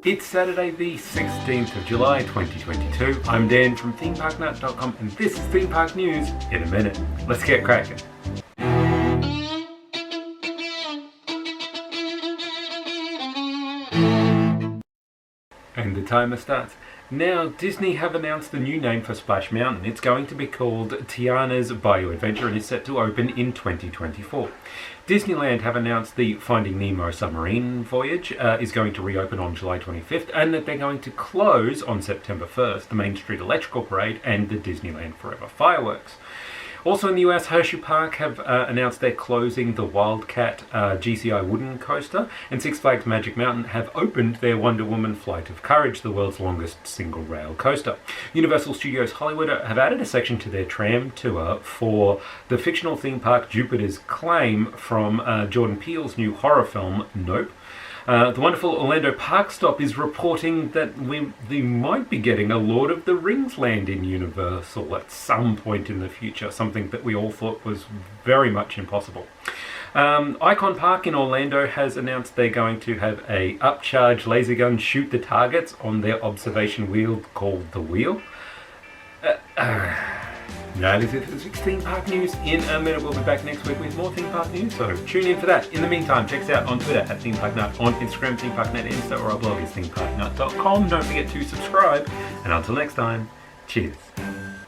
It's Saturday the 16th of July 2022. I'm Dan from themeparknut.com and this is Theme Park News in a minute. Let's get cracking. And the timer starts. Now, Disney have announced the new name for Splash Mountain. It's going to be called Tiana's Bayou Adventure and is set to open in 2024. Disneyland have announced the Finding Nemo Submarine Voyage is going to reopen on July 25th and that they're going to close on September 1st the Main Street Electrical Parade and the Disneyland Forever fireworks. Also in the US, Hersheypark have announced they're closing the Wildcat GCi Woden coaster, and Six Flags Magic Mountain have opened their WonderWoman Flight of Courage, the world's longest single-rail coaster. Universal Studios Hollywood have added a section to their tram tour for the fictional theme park Jupiter's Claim from Jordan Peele's new horror film, Nope. The wonderful Orlando ParkStop is reporting that we might be getting a Lord of the Rings land in Universal at some point in the future, something that we all thought was very much impossible. Icon Park in Orlando has announced they're going to have a upcharge laser gun shoot the targets on their observation wheel called the Wheel. That is it for the 16 Park News. In a minute, we'll be back next week with more Theme Park News, so tune in for that. In the meantime, check us out on Twitter at ThemeParkNut, on Instagram, ThemeParkNut Insta, or our blog is themeparknut.com. Don't forget to subscribe, and until next time, cheers.